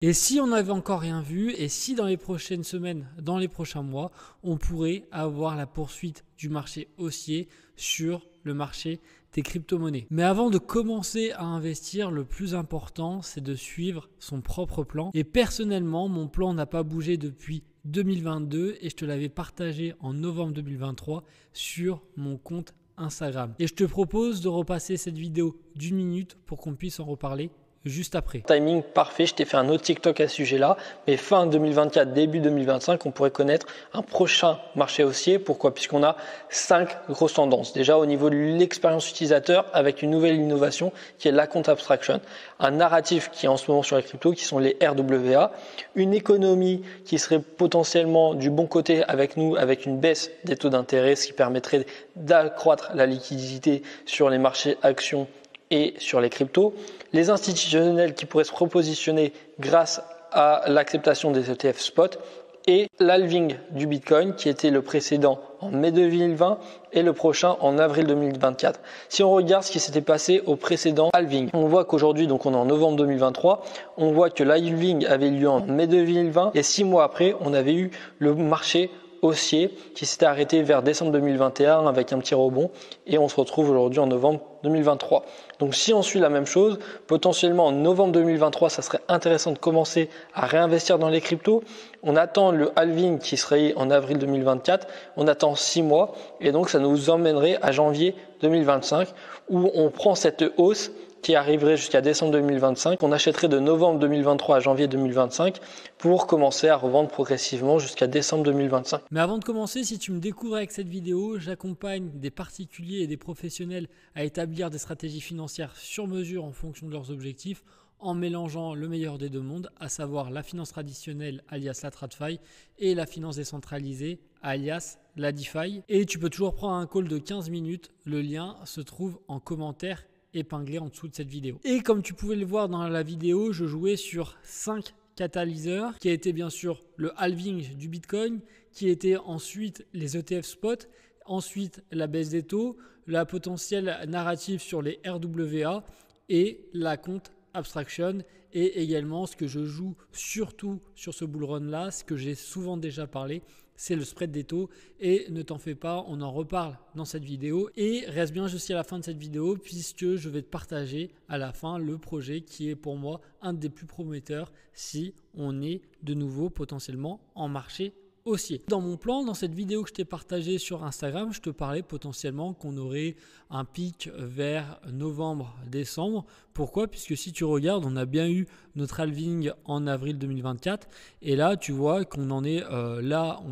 Et si on n'avait encore rien vu, et si dans les prochaines semaines, dans les prochains mois, on pourrait avoir la poursuite du marché haussier sur le marché des crypto-monnaies. Mais avant de commencer à investir, le plus important, c'est de suivre son propre plan. Et personnellement, mon plan n'a pas bougé depuis 2022 et je te l'avais partagé en novembre 2023 sur mon compte Instagram. Et je te propose de repasser cette vidéo d'1 minute pour qu'on puisse en reparler juste après. Timing parfait, je t'ai fait un autre TikTok à ce sujet-là, mais fin 2024, début 2025, on pourrait connaître un prochain marché haussier. Pourquoi? Puisqu'on a 5 grosses tendances. Déjà au niveau de l'expérience utilisateur avec une nouvelle innovation qui est l'account abstraction, un narratif qui est en ce moment sur les cryptos qui sont les RWA, une économie qui serait potentiellement du bon côté avec nous avec une baisse des taux d'intérêt, ce qui permettrait d'accroître la liquidité sur les marchés actions et sur les cryptos, les institutionnels qui pourraient se repositionner grâce à l'acceptation des ETF spot et l'halving du Bitcoin qui était le précédent en mai 2020 et le prochain en avril 2024. Si on regarde ce qui s'était passé au précédent halving, on voit qu'aujourd'hui, donc on est en novembre 2023, on voit que l'halving avait lieu en mai 2020 et 6 mois après, on avait eu le marché haussier qui s'était arrêté vers décembre 2021 avec un petit rebond et on se retrouve aujourd'hui en novembre 2023. Donc si on suit la même chose, potentiellement en novembre 2023, ça serait intéressant de commencer à réinvestir dans les cryptos. On attend le halving qui serait en avril 2024, on attend 6 mois et donc ça nous emmènerait à janvier 2025 où on prend cette hausse qui arriverait jusqu'à décembre 2025, on achèterait de novembre 2023 à janvier 2025 pour commencer à revendre progressivement jusqu'à décembre 2025. Mais avant de commencer, si tu me découvres avec cette vidéo, j'accompagne des particuliers et des professionnels à établir des stratégies financières sur mesure en fonction de leurs objectifs en mélangeant le meilleur des deux mondes, à savoir la finance traditionnelle alias la TradFi et la finance décentralisée alias la DeFi. Et tu peux toujours prendre un call de 15 minutes, le lien se trouve en commentaire épinglé en dessous de cette vidéo. Et comme tu pouvais le voir dans la vidéo, je jouais sur 5 catalyseurs qui a été bien sûr le halving du Bitcoin, qui était ensuite les ETF spot, ensuite la baisse des taux, la potentielle narrative sur les RWA et la compte abstraction et également ce que je joue surtout sur ce bull run là, ce que j'ai souvent déjà parlé, c'est le spread des taux et ne t'en fais pas, on en reparle dans cette vidéo et reste bien jusqu'à la fin de cette vidéo puisque je vais te partager à la fin le projet qui est pour moi un des plus prometteurs si on est de nouveau potentiellement en marché haussier. Dans mon plan, dans cette vidéo que je t'ai partagée sur Instagram, je te parlais potentiellement qu'on aurait un pic vers novembre-décembre. Pourquoi? Puisque si tu regardes, on a bien eu notre halving en avril 2024 et là tu vois qu'on en est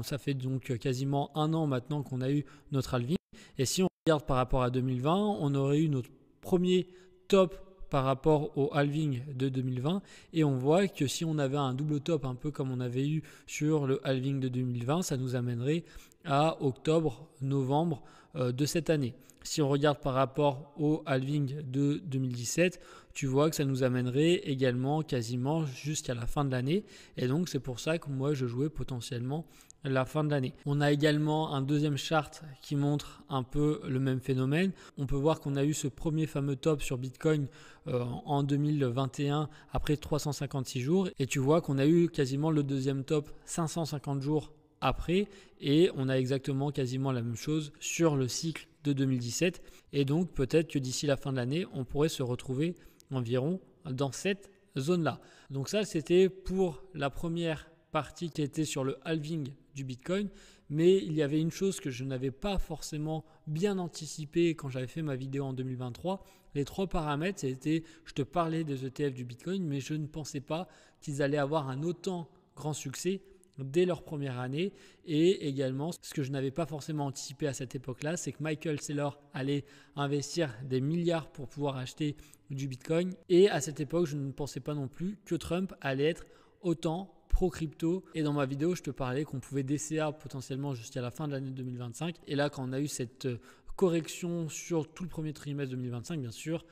ça fait donc quasiment un an maintenant qu'on a eu notre halving et si on regarde par rapport à 2020, on aurait eu notre premier top par rapport au halving de 2020 et on voit que si on avait un double top un peu comme on avait eu sur le halving de 2020, ça nous amènerait à octobre, novembre de cette année. Si on regarde par rapport au halving de 2017, tu vois que ça nous amènerait également quasiment jusqu'à la fin de l'année et donc c'est pour ça que moi je jouais potentiellement la fin de l'année. On a également un deuxième chart qui montre un peu le même phénomène. On peut voir qu'on a eu ce premier fameux top sur Bitcoin en 2021 après 356 jours et tu vois qu'on a eu quasiment le deuxième top 550 jours après et on a exactement quasiment la même chose sur le cycle de 2017 et donc peut-être que d'ici la fin de l'année on pourrait se retrouver environ dans cette zone là. Donc ça c'était pour la première partie qui était sur le halving du Bitcoin, mais il y avait une chose que je n'avais pas forcément bien anticipé quand j'avais fait ma vidéo en 2023. Les 3 paramètres, c'était, je te parlais des ETF du Bitcoin, mais je ne pensais pas qu'ils allaient avoir un autant grand succès dès leur première année et également ce que je n'avais pas forcément anticipé à cette époque-là, c'est que Michael Saylor allait investir des milliards pour pouvoir acheter du Bitcoin et à cette époque, je ne pensais pas non plus que Trump allait être autant pro-crypto et dans ma vidéo je te parlais qu'on pouvait DCA potentiellement jusqu'à la fin de l'année 2025 et là quand on a eu cette correction sur tout le premier trimestre 2025 bien sûr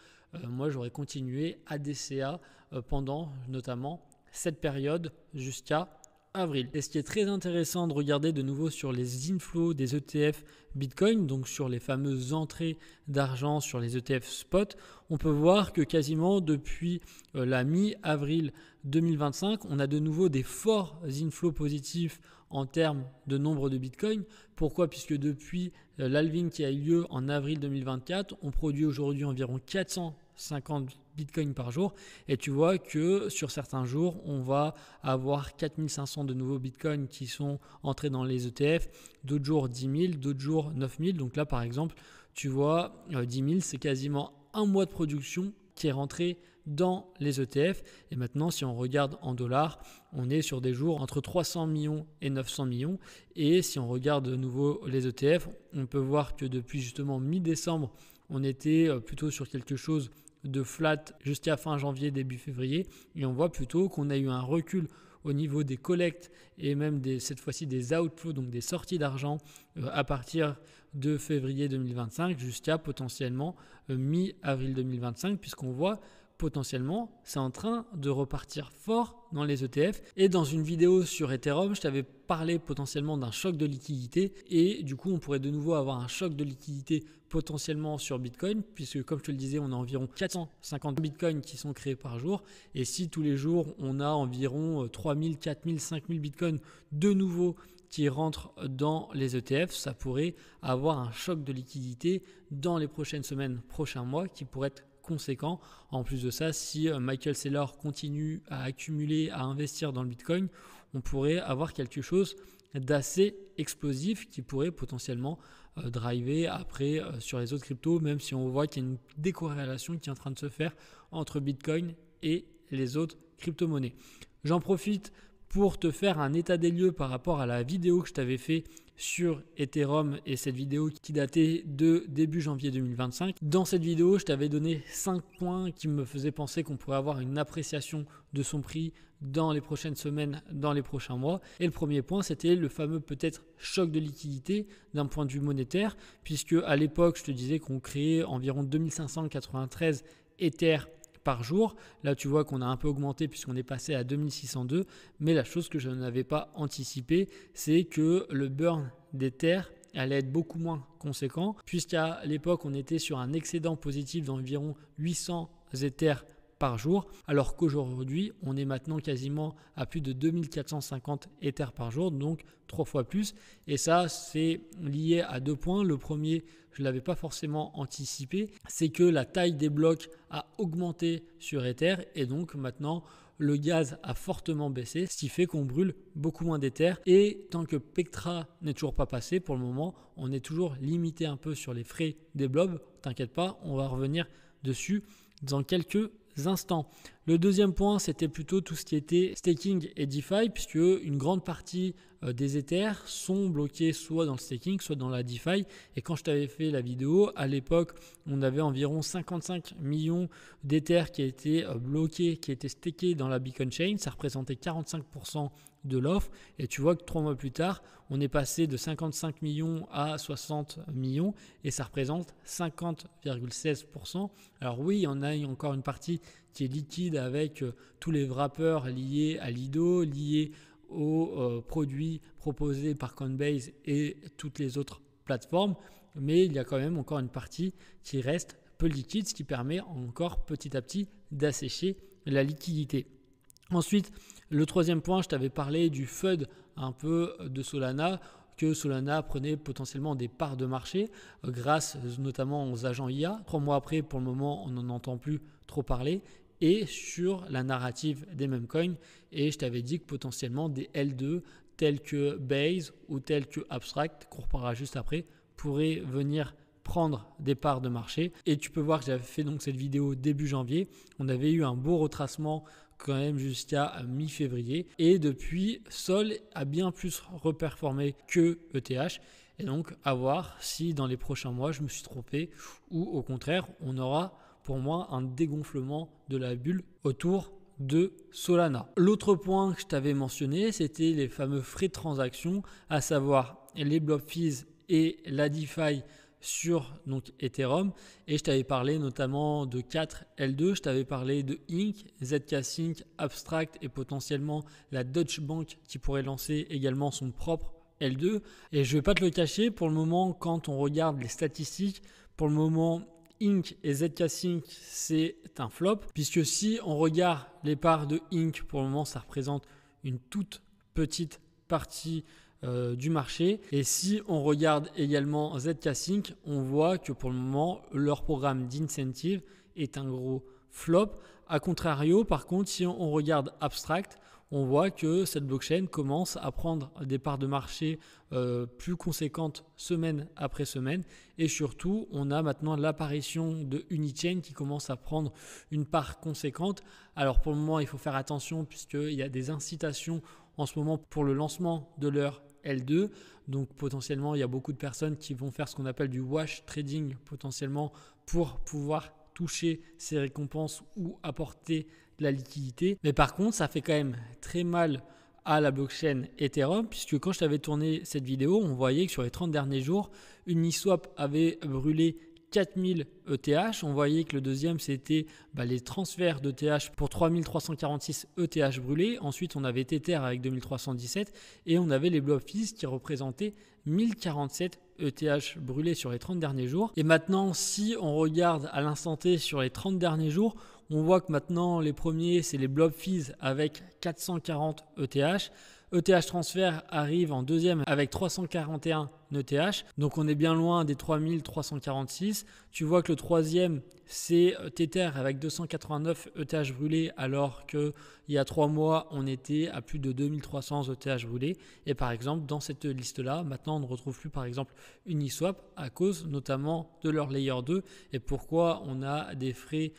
moi j'aurais continué à DCA pendant notamment cette période jusqu'à avril. Et ce qui est très intéressant de regarder de nouveau sur les inflows des ETF Bitcoin, donc sur les fameuses entrées d'argent sur les ETF spot, on peut voir que quasiment depuis la mi-avril 2025, on a de nouveau des forts inflows positifs en termes de nombre de Bitcoin. Pourquoi ? Puisque depuis l'halving qui a eu lieu en avril 2024, on produit aujourd'hui environ 450 Bitcoin par jour, et tu vois que sur certains jours, on va avoir 4500 de nouveaux Bitcoin qui sont entrés dans les ETF, d'autres jours 10 000, d'autres jours 9 000. Donc là, par exemple, tu vois, 10 000, c'est quasiment un mois de production qui est rentré dans les ETF. Et maintenant, si on regarde en dollars, on est sur des jours entre 300 millions et 900 millions. Et si on regarde de nouveau les ETF, on peut voir que depuis justement mi-décembre, on était plutôt sur quelque chose de flat jusqu'à fin janvier, début février. Et on voit plutôt qu'on a eu un recul au niveau des collectes et même cette fois-ci des outflows, donc des sorties d'argent à partir de février 2025 jusqu'à potentiellement mi-avril 2025, puisqu'on voit potentiellement c'est en train de repartir fort dans les ETF. Et dans une vidéo sur Ethereum, je t'avais parlé potentiellement d'un choc de liquidité, et du coup on pourrait de nouveau avoir un choc de liquidité potentiellement sur Bitcoin, puisque comme je te le disais, on a environ 450 Bitcoin qui sont créés par jour, et si tous les jours on a environ 3000, 4000, 5000 Bitcoin de nouveau qui rentrent dans les ETF, ça pourrait avoir un choc de liquidité dans les prochaines semaines, prochains mois, qui pourrait être conséquent. En plus de ça, si Michael Saylor continue à accumuler, à investir dans le Bitcoin, on pourrait avoir quelque chose d'assez explosif qui pourrait potentiellement driver après sur les autres cryptos, même si on voit qu'il y a une décorrélation qui est en train de se faire entre Bitcoin et les autres crypto-monnaies. J'en profite pour te faire un état des lieux par rapport à la vidéo que je t'avais fait sur Ethereum, et cette vidéo qui datait de début janvier 2025. Dans cette vidéo, je t'avais donné 5 points qui me faisaient penser qu'on pourrait avoir une appréciation de son prix dans les prochaines semaines, dans les prochains mois. Et le premier point, c'était le fameux peut-être choc de liquidité d'un point de vue monétaire, puisque à l'époque, je te disais qu'on créait environ 2593 Ethers par jour. Là, tu vois qu'on a un peu augmenté puisqu'on est passé à 2602. Mais la chose que je n'avais pas anticipé, c'est que le burn d'Ether allait être beaucoup moins conséquent, puisqu'à l'époque, on était sur un excédent positif d'environ 800 Ethers par jour, alors qu'aujourd'hui, on est maintenant quasiment à plus de 2450 Ethers par jour, donc 3 fois plus. Et ça, c'est lié à 2 points. Le premier, je ne l'avais pas forcément anticipé, c'est que la taille des blocs a augmenté sur Ether, et donc maintenant, le gaz a fortement baissé, ce qui fait qu'on brûle beaucoup moins d'Ether. Et tant que Pectra n'est toujours pas passé, pour le moment, on est toujours limité un peu sur les frais des blobs. T'inquiète pas, on va revenir dessus dans quelques instants. Le deuxième point, c'était plutôt tout ce qui était staking et DeFi, puisque une grande partie des Ethers sont bloqués soit dans le staking, soit dans la DeFi. Et quand je t'avais fait la vidéo, à l'époque, on avait environ 55 millions d'Ethers qui étaient bloqués, qui étaient stakés dans la Beacon Chain. Ça représentait 45% de l'offre. Et tu vois que 3 mois plus tard, on est passé de 55 millions à 60 millions, et ça représente 50,16%. Alors oui, il y en a encore une partie qui est liquide avec tous les wrappers liés à Lido, liés aux produits proposés par Coinbase et toutes les autres plateformes, mais il y a quand même encore une partie qui reste peu liquide, ce qui permet encore petit à petit d'assécher la liquidité. Ensuite, le troisième point, je t'avais parlé du FUD un peu de Solana, que Solana prenait potentiellement des parts de marché grâce notamment aux agents IA. 3 mois après, pour le moment, on n'en entend plus trop parler, et sur la narrative des mêmes coins. Et je t'avais dit que potentiellement des L2 tels que Base ou tels que Abstract, qu'on reparlera juste après, pourraient venir prendre des parts de marché. Et tu peux voir que j'avais fait donc cette vidéo début janvier. On avait eu un beau retracement quand même jusqu'à mi-février, et depuis, Sol a bien plus reperformé que ETH. Et donc à voir si dans les prochains mois je me suis trompé, ou au contraire on aura pour moi un dégonflement de la bulle autour de Solana. L'autre point que je t'avais mentionné, c'était les fameux frais de transaction, à savoir les block fees et la DeFi sur donc Ethereum, et je t'avais parlé notamment de 4 L2, je t'avais parlé de Ink, ZK Sync, Abstract et potentiellement la Deutsche Bank qui pourrait lancer également son propre L2. Et je ne vais pas te le cacher, pour le moment, quand on regarde les statistiques, pour le moment, Ink et ZK Sync, c'est un flop, puisque si on regarde les parts de Ink, pour le moment, ça représente une toute petite partie du marché. Et si on regarde également ZK Sync, on voit que pour le moment, leur programme d'incentive est un gros flop. A contrario, par contre, si on regarde Abstract, on voit que cette blockchain commence à prendre des parts de marché plus conséquentes semaine après semaine. Et surtout, on a maintenant l'apparition de Unichain qui commence à prendre une part conséquente. Alors pour le moment, il faut faire attention puisqu'il y a des incitations en ce moment pour le lancement de leur L2. Donc potentiellement, il y a beaucoup de personnes qui vont faire ce qu'on appelle du wash trading potentiellement pour pouvoir toucher ces récompenses ou apporter de la liquidité. Mais par contre, ça fait quand même très mal à la blockchain Ethereum, puisque quand je t'avais tourné cette vidéo, on voyait que sur les 30 derniers jours, Uniswap avait brûlé 4000 ETH. On voyait que le deuxième, c'était les transferts d'ETH pour 3346 ETH brûlés. Ensuite, on avait Tether avec 2317 et on avait les blob fees qui représentaient 1047 ETH brûlés sur les 30 derniers jours. Et maintenant, si on regarde à l'instant T sur les 30 derniers jours, on voit que maintenant, les premiers, c'est les blob fees avec 440 ETH. ETH transfert arrive en deuxième avec 341 ETH. Donc on est bien loin des 3346. Tu vois que le troisième, c'est Tether avec 289 ETH brûlés, alors qu'il y a 3 mois, on était à plus de 2300 ETH brûlés. Et par exemple, dans cette liste-là, maintenant, on ne retrouve plus par exemple Uniswap à cause notamment de leur Layer 2. Et pourquoi on a des frais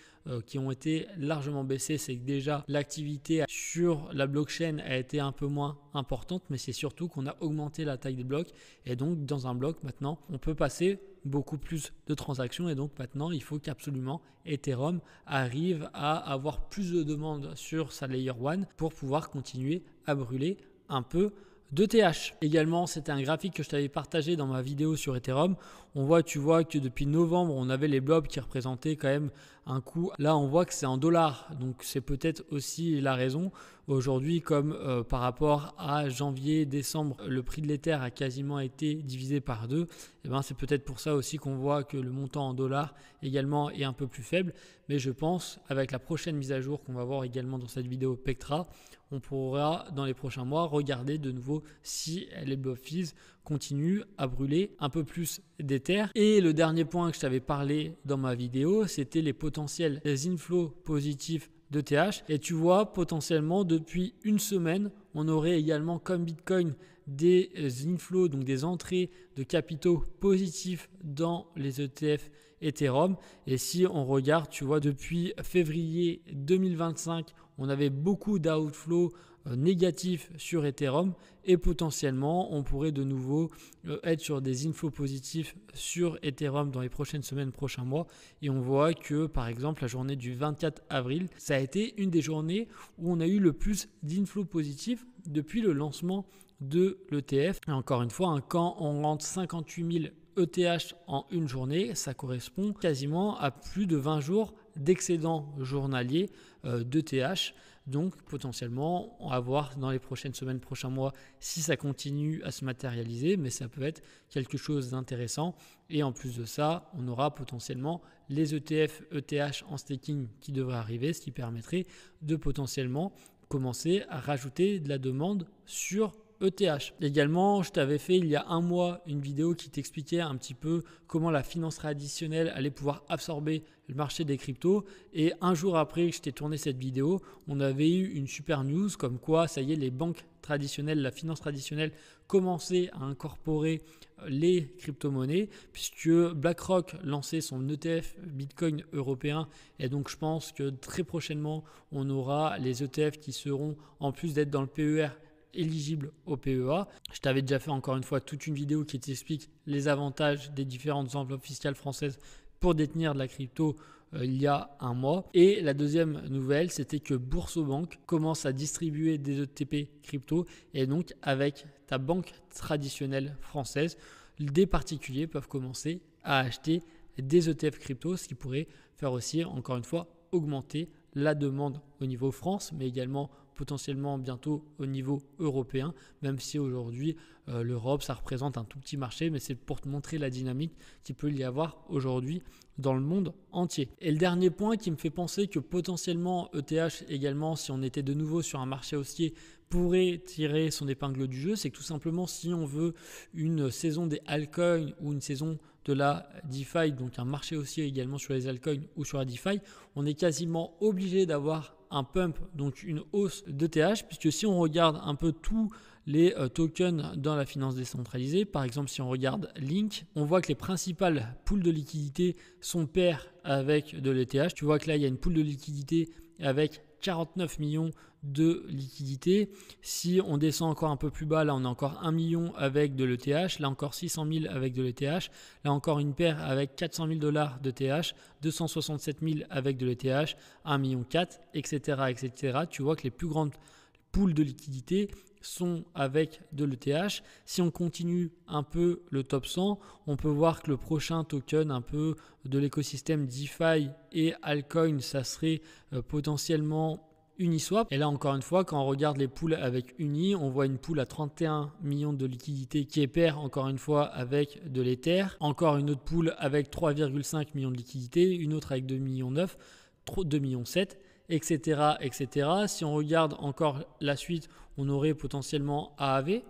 qui ont été largement baissés, c'est que déjà l'activité sur la blockchain a été un peu moins importante, mais c'est surtout qu'on a augmenté la taille des blocs. Et donc, dans un bloc, maintenant, on peut passer beaucoup plus de transactions. Et donc, maintenant, il faut qu'absolument Ethereum arrive à avoir plus de demandes sur sa Layer 1 pour pouvoir continuer à brûler un peu d'ETH. Également, c'était un graphique que je t'avais partagé dans ma vidéo sur Ethereum. Tu vois que depuis novembre, on avait les blobs qui représentaient quand même un coût. Là, on voit que c'est en dollars. Donc, c'est peut-être aussi la raison. Aujourd'hui, comme par rapport à janvier, décembre, le prix de l'Ether a quasiment été divisé par 2. Et c'est peut-être pour ça aussi qu'on voit que le montant en dollars également est un peu plus faible. Mais je pense, avec la prochaine mise à jour qu'on va voir également dans cette vidéo Pectra, on pourra dans les prochains mois regarder de nouveau si les blob fees continuent à brûler un peu plus d'Ether. Et le dernier point que je t'avais parlé dans ma vidéo, c'était les potentiels inflows positifs d'ETH. Et tu vois, potentiellement depuis une semaine, on aurait également comme Bitcoin des inflows, donc des entrées de capitaux positifs dans les ETF Ethereum. Et si on regarde, tu vois, depuis février 2025, on avait beaucoup d'outflows négatifs sur Ethereum et potentiellement on pourrait de nouveau être sur des inflows positifs sur Ethereum dans les prochaines semaines, prochains mois. Et on voit que par exemple la journée du 24 avril, ça a été une des journées où on a eu le plus d'inflows positifs depuis le lancement de l'ETF. Et encore une fois, quand on rentre 58 000 ETH en une journée, ça correspond quasiment à plus de 20 jours d'excédent journalier d'ETH. Donc potentiellement, on va voir dans les prochaines semaines, prochains mois, si ça continue à se matérialiser, mais ça peut être quelque chose d'intéressant. Et en plus de ça, on aura potentiellement les ETF, ETH en staking qui devraient arriver, ce qui permettrait de potentiellement commencer à rajouter de la demande sur ETH. Également, je t'avais fait il y a un mois une vidéo qui t'expliquait un petit peu comment la finance traditionnelle allait pouvoir absorber le marché des cryptos. Et un jour après que je t'ai tourné cette vidéo, on avait eu une super news comme quoi, ça y est, les banques traditionnelles, la finance traditionnelle commençaient à incorporer les crypto-monnaies puisque BlackRock lançait son ETF Bitcoin européen. Et donc, je pense que très prochainement, on aura les ETF qui seront, en plus d'être dans le PER, éligible au PEA. Je t'avais déjà fait encore une fois toute une vidéo qui t'explique les avantages des différentes enveloppes fiscales françaises pour détenir de la crypto il y a un mois. Et la deuxième nouvelle, c'était que Boursorama commence à distribuer des ETP crypto et donc avec ta banque traditionnelle française, des particuliers peuvent commencer à acheter des ETF crypto, ce qui pourrait faire aussi, encore une fois, augmenter la demande au niveau France, mais également potentiellement bientôt au niveau européen, même si aujourd'hui l'Europe ça représente un tout petit marché, mais c'est pour te montrer la dynamique qu'il peut y avoir aujourd'hui dans le monde entier. Et le dernier point qui me fait penser que potentiellement ETH également, si on était de nouveau sur un marché haussier, pourrait tirer son épingle du jeu, c'est que tout simplement si on veut une saison des altcoins ou une saison de la DeFi, donc un marché haussier également sur les altcoins ou sur la DeFi, on est quasiment obligé d'avoir un pump, donc une hausse d'ETH, puisque si on regarde un peu tous les tokens dans la finance décentralisée, par exemple si on regarde Link, on voit que les principales pools de liquidité sont pairs avec de l'ETH. Tu vois que là il y a une pool de liquidité avec 49 millions de liquidités. Si on descend encore un peu plus bas, là on a encore 1 million avec de l'ETH, là encore 600 000 avec de l'ETH, là encore une paire avec 400 000 $ d'ETH, 267 000 avec de l'ETH, 1,4 million, etc., etc. Tu vois que les plus grandes pools de liquidités sont avec de l'ETH. Si on continue un peu le top 100, on peut voir que le prochain token un peu de l'écosystème DeFi et altcoin, ça serait potentiellement Uniswap. Et là encore une fois, quand on regarde les pools avec Uni, on voit une pool à 31 millions de liquidités qui est paire encore une fois avec de l'Ether. Encore une autre pool avec 3,5 millions de liquidités, une autre avec 2,9 millions, 2,7 millions, etc., etc. Si on regarde encore la suite, on aurait potentiellement AAV.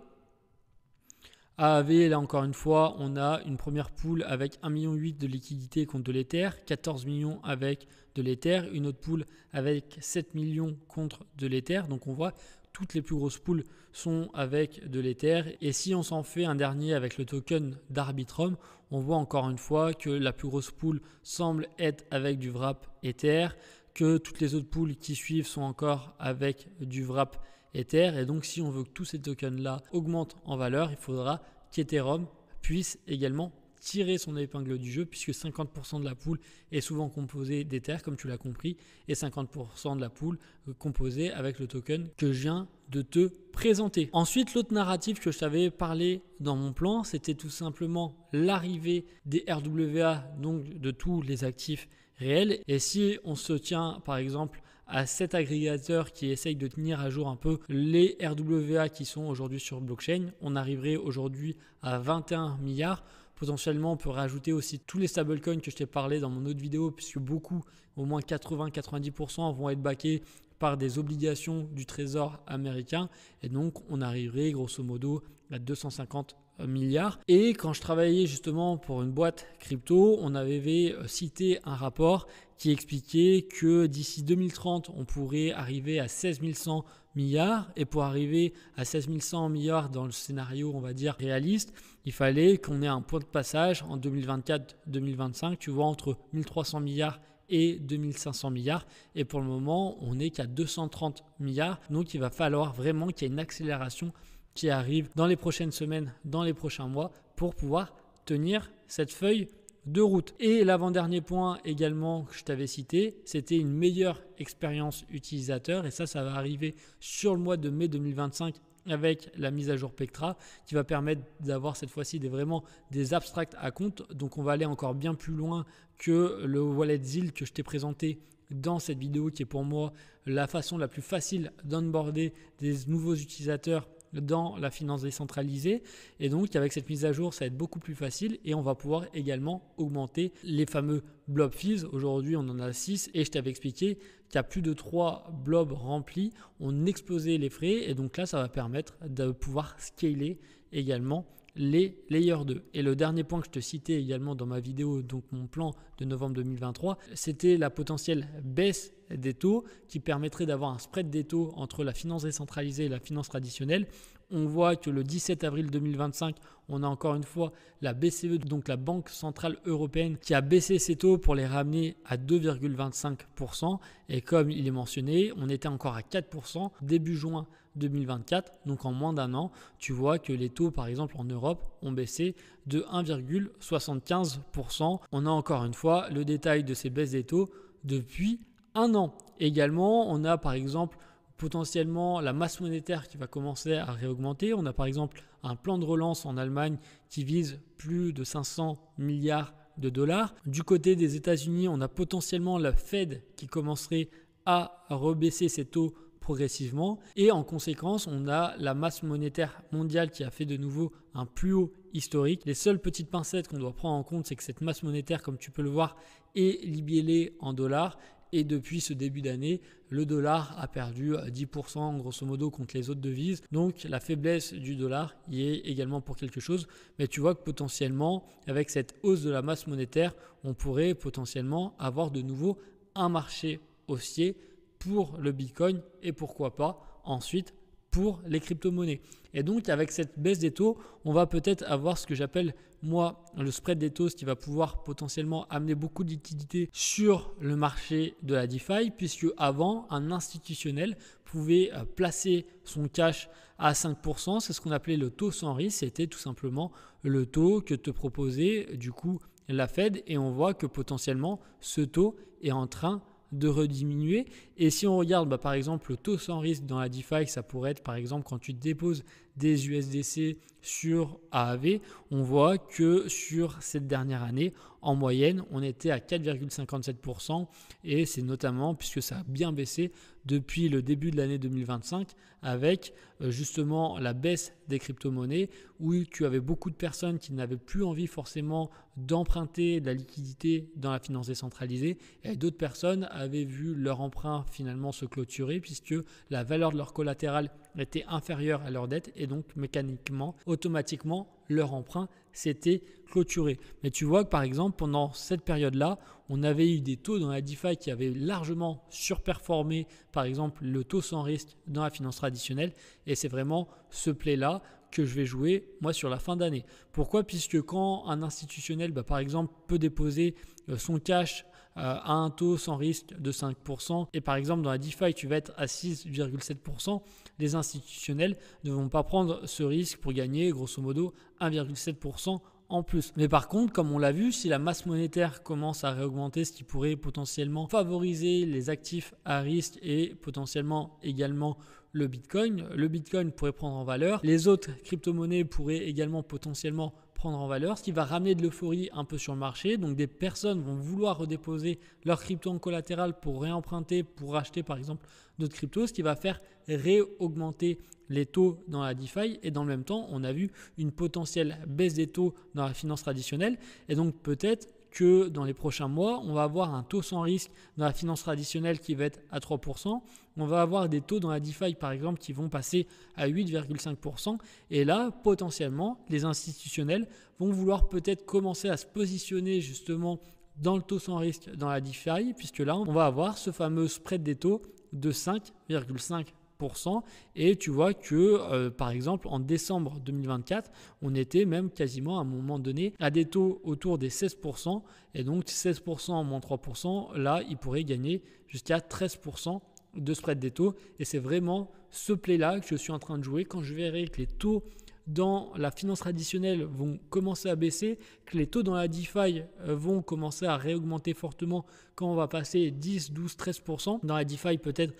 AAV, là encore une fois, on a une première pool avec 1,8 million de liquidité contre de l'Ether, 14 millions avec de l'Ether, une autre pool avec 7 millions contre de l'Ether. Donc on voit toutes les plus grosses pools sont avec de l'Ether. Et si on s'en fait un dernier avec le token d'Arbitrum, on voit encore une fois que la plus grosse pool semble être avec du wrap Ether, que toutes les autres pools qui suivent sont encore avec du wrap Ether. Et donc si on veut que tous ces tokens là augmentent en valeur, il faudra qu'Ethereum puisse également tirer son épingle du jeu, puisque 50% de la pool est souvent composée d'Ether comme tu l'as compris, et 50% de la pool composée avec le token que je viens de te présenter. Ensuite, l'autre narratif que je t'avais parlé dans mon plan, c'était tout simplement l'arrivée des RWA, donc de tous les actifs réels. Et si on se tient par exemple à cet agrégateur qui essaye de tenir à jour un peu les RWA qui sont aujourd'hui sur blockchain, on arriverait aujourd'hui à 21 milliards. Potentiellement, on peut rajouter aussi tous les stablecoins que je t'ai parlé dans mon autre vidéo, puisque beaucoup, au moins 80-90%, vont être backés par des obligations du trésor américain. Et donc, on arriverait grosso modo à 250 milliards. Et quand je travaillais justement pour une boîte crypto, on avait cité un rapport qui expliquait que d'ici 2030, on pourrait arriver à 16 100 milliards. Et pour arriver à 16 100 milliards dans le scénario, on va dire, réaliste, il fallait qu'on ait un point de passage en 2024-2025, tu vois, entre 1300 milliards et 2500 milliards. Et pour le moment, on n'est qu'à 230 milliards. Donc, il va falloir vraiment qu'il y ait une accélération qui arrive dans les prochaines semaines, dans les prochains mois, pour pouvoir tenir cette feuille de route. Et l'avant-dernier point également que je t'avais cité, c'était une meilleure expérience utilisateur. Et ça va arriver sur le mois de mai 2025 avec la mise à jour Pectra qui va permettre d'avoir cette fois-ci vraiment des abstracts à compte. Donc on va aller encore bien plus loin que le wallet ZIL que je t'ai présenté dans cette vidéo, qui est pour moi la façon la plus facile d'onboarder des nouveaux utilisateurs dans la finance décentralisée. Et donc avec cette mise à jour, ça va être beaucoup plus facile et on va pouvoir également augmenter les fameux blob fees. Aujourd'hui on en a 6 et je t'avais expliqué qu'il y a plus de 3 blobs remplis, on explosait les frais et donc là ça va permettre de pouvoir scaler également les layers 2. Et le dernier point que je te citais également dans ma vidéo, donc mon plan de novembre 2023, c'était la potentielle baisse des taux qui permettrait d'avoir un spread des taux entre la finance décentralisée et la finance traditionnelle. On voit que le 17 avril 2025, on a encore une fois la BCE, donc la Banque Centrale Européenne, qui a baissé ses taux pour les ramener à 2,25%. Et comme il est mentionné, on était encore à 4% début juin 2024. Donc en moins d'un an, tu vois que les taux, par exemple en Europe, ont baissé de 1,75%. On a encore une fois le détail de ces baisses des taux depuis un an. Également, on a par exemple potentiellement la masse monétaire qui va commencer à réaugmenter. On a par exemple un plan de relance en Allemagne qui vise plus de 500 milliards de dollars. Du côté des États-Unis, on a potentiellement la Fed qui commencerait à rebaisser ses taux progressivement et en conséquence on a la masse monétaire mondiale qui a fait de nouveau un plus haut historique. Les seules petites pincettes qu'on doit prendre en compte, c'est que cette masse monétaire, comme tu peux le voir, est libellée en dollars et depuis ce début d'année, le dollar a perdu 10% grosso modo contre les autres devises. Donc la faiblesse du dollar y est également pour quelque chose, mais tu vois que potentiellement avec cette hausse de la masse monétaire, on pourrait potentiellement avoir de nouveau un marché haussier pour le Bitcoin et pourquoi pas ensuite pour les crypto-monnaies. Et donc avec cette baisse des taux, on va peut-être avoir ce que j'appelle moi le spread des taux, ce qui va pouvoir potentiellement amener beaucoup de liquidités sur le marché de la DeFi, puisque avant un institutionnel pouvait placer son cash à 5%, c'est ce qu'on appelait le taux sans risque, c'était tout simplement le taux que te proposait du coup la Fed et on voit que potentiellement ce taux est en train de rediminuer. Et si on regarde par exemple le taux sans risque dans la DeFi, ça pourrait être par exemple quand tu déposes des USDC sur AAV, on voit que sur cette dernière année, en moyenne, on était à 4,57% et c'est notamment puisque ça a bien baissé depuis le début de l'année 2025 avec justement la baisse des crypto-monnaies où tu avais beaucoup de personnes qui n'avaient plus envie forcément d'emprunter de la liquidité dans la finance décentralisée et d'autres personnes avaient vu leur emprunt finalement se clôturer puisque la valeur de leur collatéral était inférieure à leur dette et donc mécaniquement, automatiquement, leur emprunt s'était clôturé. Mais tu vois que par exemple, pendant cette période-là, on avait eu des taux dans la DeFi qui avaient largement surperformé, par exemple, le taux sans risque dans la finance traditionnelle. Et c'est vraiment ce play-là que je vais jouer moi sur la fin d'année. Pourquoi ? Puisque quand un institutionnel, par exemple, peut déposer son cash à un taux sans risque de 5% et par exemple dans la DeFi tu vas être à 6,7%, les institutionnels ne vont pas prendre ce risque pour gagner grosso modo 1,7% en plus. Mais par contre, comme on l'a vu, si la masse monétaire commence à réaugmenter, ce qui pourrait potentiellement favoriser les actifs à risque et potentiellement également le Bitcoin pourrait prendre en valeur. Les autres crypto-monnaies pourraient également potentiellement prendre en valeur, ce qui va ramener de l'euphorie un peu sur le marché. Donc des personnes vont vouloir redéposer leur crypto en collatéral pour réemprunter, pour racheter par exemple d'autres cryptos, ce qui va faire réaugmenter les taux dans la DeFi et dans le même temps, on a vu une potentielle baisse des taux dans la finance traditionnelle et donc peut-être que dans les prochains mois, on va avoir un taux sans risque dans la finance traditionnelle qui va être à 3%. On va avoir des taux dans la DeFi, par exemple, qui vont passer à 8,5%. Et là, potentiellement, les institutionnels vont vouloir peut-être commencer à se positionner justement dans le taux sans risque dans la DeFi, puisque là, on va avoir ce fameux spread des taux de 5,5%. Et tu vois que par exemple en décembre 2024 on était même quasiment à un moment donné à des taux autour des 16% et donc 16% moins 3% là il pourrait gagner jusqu'à 13% de spread des taux et c'est vraiment ce play là que je suis en train de jouer quand je verrai que les taux dans la finance traditionnelle vont commencer à baisser, que les taux dans la DeFi vont commencer à réaugmenter fortement quand on va passer 10, 12, 13% dans la DeFi peut-être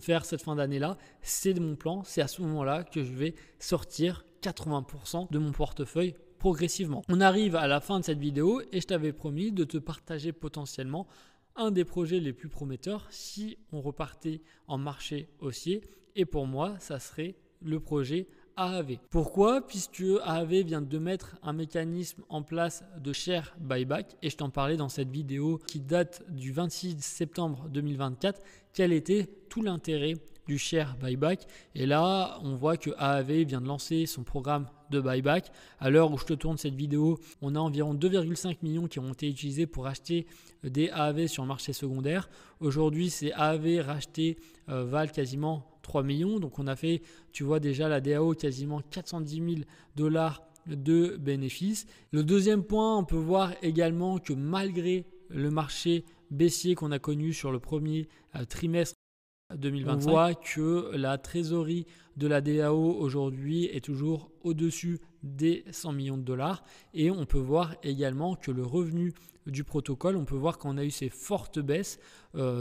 faire cette fin d'année-là. C'est mon plan, c'est à ce moment-là que je vais sortir 80% de mon portefeuille progressivement. On arrive à la fin de cette vidéo et je t'avais promis de te partager potentiellement un des projets les plus prometteurs si on repartait en marché haussier et pour moi, ça serait le projet AAV. Pourquoi ? Puisque AAV vient de mettre un mécanisme en place de share buyback et je t'en parlais dans cette vidéo qui date du 26 septembre 2024. Quel était tout l'intérêt du share buyback ? Et là, on voit que AAV vient de lancer son programme de buyback. À l'heure où je te tourne cette vidéo, on a environ 2,5 millions qui ont été utilisés pour acheter des AAV sur le marché secondaire. Aujourd'hui, ces AAV rachetés valent quasiment 3 millions. Donc on a fait, tu vois déjà la DAO, quasiment 410 000 $ de bénéfices. Le deuxième point, on peut voir également que malgré le marché baissier qu'on a connu sur le premier trimestre 2025, on voit que la trésorerie de la DAO aujourd'hui est toujours au-dessus des 100 millions de $. Et on peut voir également que le revenu du protocole, on peut voir qu'on a eu ces fortes baisses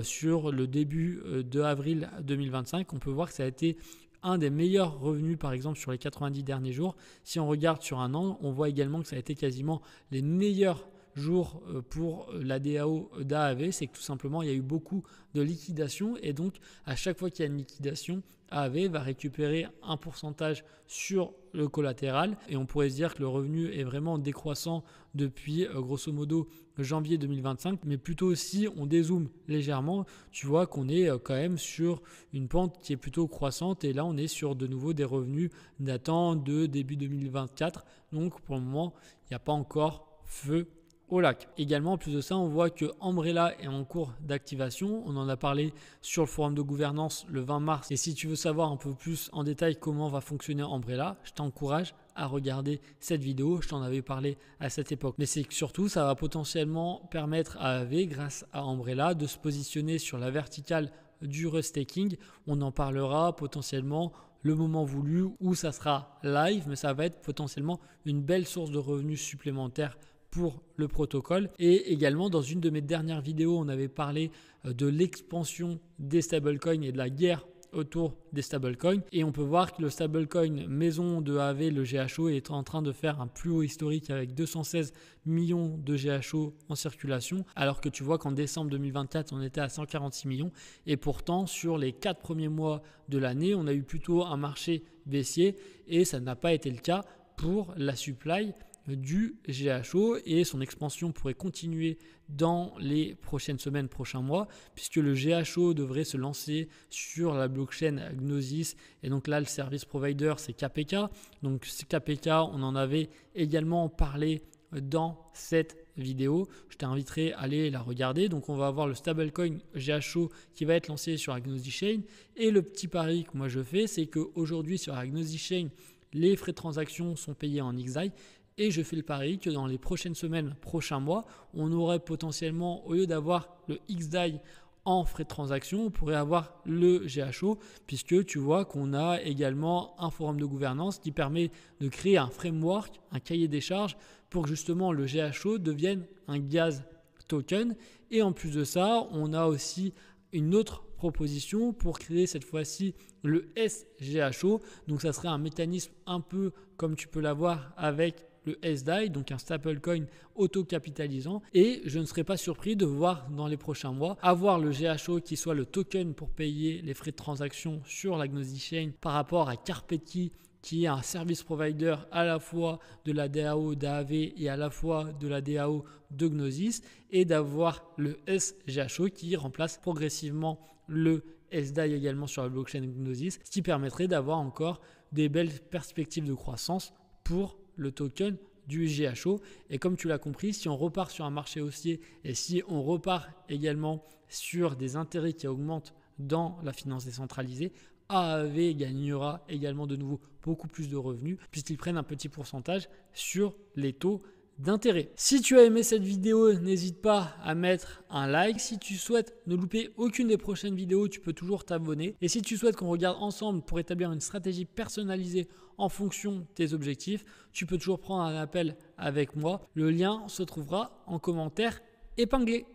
sur le début de avril 2025. On peut voir que ça a été un des meilleurs revenus par exemple sur les 90 derniers jours. Si on regarde sur un an, on voit également que ça a été quasiment les meilleurs jours pour la DAO d'AAV, c'est que tout simplement il y a eu beaucoup de liquidations et donc à chaque fois qu'il y a une liquidation, AAV va récupérer un pourcentage sur le collatéral et on pourrait se dire que le revenu est vraiment décroissant depuis grosso modo janvier 2025, mais plutôt si on dézoome légèrement, tu vois qu'on est quand même sur une pente qui est plutôt croissante et là on est sur de nouveau des revenus datant de début 2024, donc pour le moment il n'y a pas encore feu au lac. Également, en plus de ça, on voit que Umbrella est en cours d'activation. On en a parlé sur le forum de gouvernance le 20 mars. Et si tu veux savoir un peu plus en détail comment va fonctionner Umbrella, je t'encourage à regarder cette vidéo. Je t'en avais parlé à cette époque. Mais c'est que surtout, ça va potentiellement permettre à AAV, grâce à Umbrella, de se positionner sur la verticale du restaking. On en parlera potentiellement le moment voulu où ça sera live, mais ça va être potentiellement une belle source de revenus supplémentaires pour le protocole. Et également dans une de mes dernières vidéos, on avait parlé de l'expansion des stablecoins et de la guerre autour des stablecoins et on peut voir que le stablecoin maison de AAV, le GHO, est en train de faire un plus haut historique avec 216 millions de GHO en circulation, alors que tu vois qu'en décembre 2024 on était à 146 millions et pourtant sur les 4 premiers mois de l'année on a eu plutôt un marché baissier et ça n'a pas été le cas pour la supply du GHO et son expansion pourrait continuer dans les prochaines semaines, prochains mois, puisque le GHO devrait se lancer sur la blockchain Gnosis et donc là le service provider c'est KPK. Donc KPK, on en avait également parlé dans cette vidéo, je t'inviterai à aller la regarder. Donc on va avoir le stablecoin GHO qui va être lancé sur Gnosis Chain et le petit pari que moi je fais, c'est qu'aujourd'hui sur Gnosis Chain les frais de transaction sont payés en XAI. Et je fais le pari que dans les prochaines semaines, prochains mois, on aurait potentiellement, au lieu d'avoir le XDAI en frais de transaction, on pourrait avoir le GHO, puisque tu vois qu'on a également un forum de gouvernance qui permet de créer un framework, un cahier des charges, pour que justement le GHO devienne un gaz token. Et en plus de ça, on a aussi une autre proposition pour créer cette fois-ci le SGHO. Donc ça serait un mécanisme un peu comme tu peux l'avoir avec le SDAI, donc un stablecoin auto-capitalisant, et je ne serais pas surpris de voir dans les prochains mois avoir le GHO qui soit le token pour payer les frais de transaction sur la Gnosis Chain par rapport à Carpetki qui est un service provider à la fois de la DAO d'AAV et à la fois de la DAO de Gnosis, et d'avoir le SGHO qui remplace progressivement le SDAI également sur la blockchain Gnosis, ce qui permettrait d'avoir encore des belles perspectives de croissance pour le token du GHO. Et comme tu l'as compris, si on repart sur un marché haussier et si on repart également sur des intérêts qui augmentent dans la finance décentralisée, AAV gagnera également de nouveau beaucoup plus de revenus puisqu'ils prennent un petit pourcentage sur les taux d'intérêt. Si tu as aimé cette vidéo, n'hésite pas à mettre un like. Si tu souhaites ne louper aucune des prochaines vidéos, tu peux toujours t'abonner. Et si tu souhaites qu'on regarde ensemble pour établir une stratégie personnalisée en fonction de tes objectifs, tu peux toujours prendre un appel avec moi. Le lien se trouvera en commentaire épinglé.